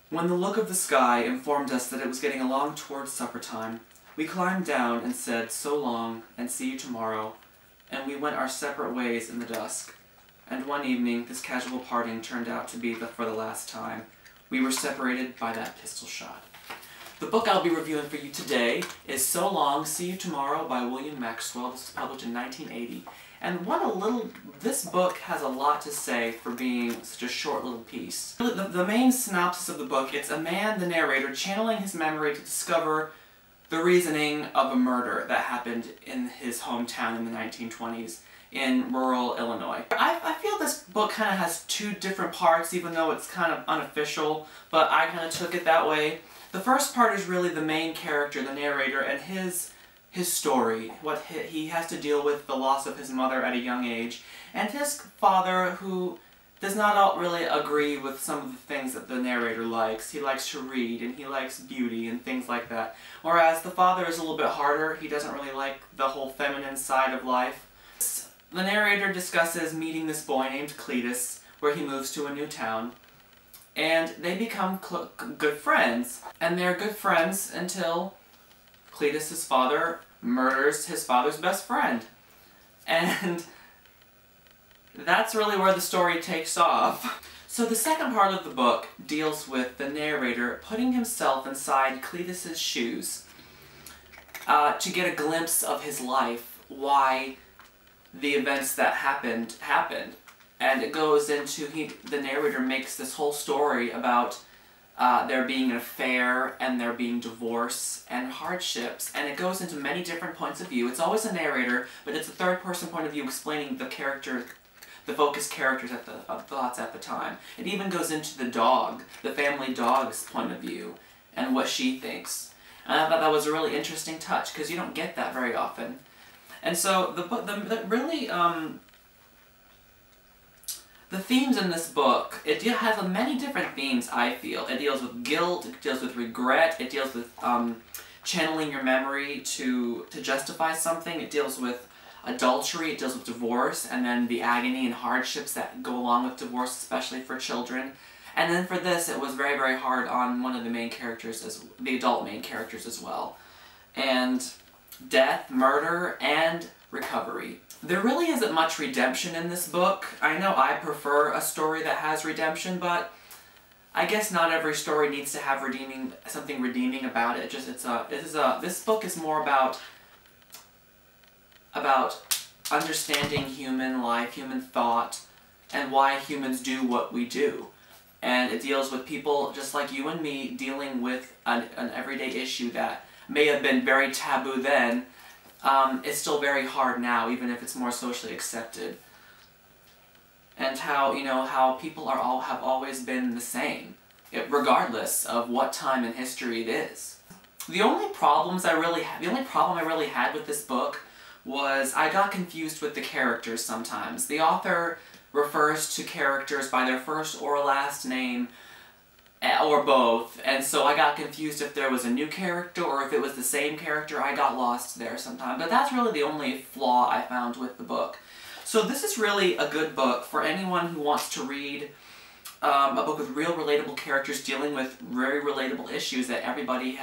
When the look of the sky informed us that it was getting along towards supper time, we climbed down and said, "So long, and see you tomorrow," and we went our separate ways in the dusk. And one evening, this casual parting turned out to be for the last time. We were separated by that pistol shot. The book I'll be reviewing for you today is So Long, See You Tomorrow by William Maxwell. This was published in 1980. And this book has a lot to say for being such a short little piece. The main synopsis of the book, it's a man, the narrator, channeling his memory to discover the reasoning of a murder that happened in his hometown in the 1920s in rural Illinois. I feel this book kind of has two different parts, even though it's kind of unofficial, but I kind of took it that way. The first part is really the main character, the narrator, and his story, what he has to deal with, the loss of his mother at a young age, and his father, who does not really agree with some of the things that the narrator likes. He likes to read, and he likes beauty, and things like that. Whereas the father is a little bit harder. He doesn't really like the whole feminine side of life. The narrator discusses meeting this boy named Cletus, where he moves to a new town, and they become good friends. And they're good friends until Cletus's father murders his father's best friend. And that's really where the story takes off. So the second part of the book deals with the narrator putting himself inside Cletus's shoes to get a glimpse of his life, why the events that happened. And it goes into, the narrator makes this whole story about there being an affair, and there being divorce, and hardships, and it goes into many different points of view. It's always a narrator, but it's a third-person point of view explaining the focused characters' thoughts at the time. It even goes into the family dog's point of view, and what she thinks. And I thought that was a really interesting touch, because you don't get that very often. And so, the themes in this book, it has many different themes, I feel. It deals with guilt, it deals with regret, it deals with channeling your memory to justify something, it deals with adultery, it deals with divorce, and then the agony and hardships that go along with divorce, especially for children. And then for this, it was very, very hard on one of the main characters, the adult main characters as well. And death, murder, and recovery. There really isn't much redemption in this book. I know I prefer a story that has redemption, but I guess not every story needs to have something redeeming about it. This book is more about understanding human life, human thought, and why humans do what we do. And it deals with people just like you and me dealing with an everyday issue that may have been very taboo then. It's still very hard now, even if it's more socially accepted. And how people have always been the same, regardless of what time in history it is. The only problem I really had with this book was I got confused with the characters sometimes. The author refers to characters by their first or last name, or both, and so I got confused if there was a new character or if it was the same character. I got lost there sometimes, but that's really the only flaw I found with the book. So this is really a good book for anyone who wants to read a book with real relatable characters dealing with very relatable issues that everybody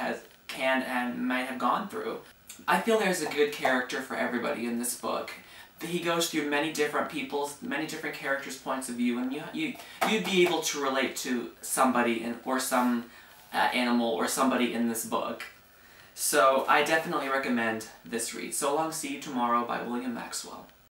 can and might have gone through. I feel there's a good character for everybody in this book. He goes through many different characters' points of view, and you'd be able to relate to somebody or some animal or somebody in this book. So I definitely recommend this read. So Long, See You Tomorrow by William Maxwell.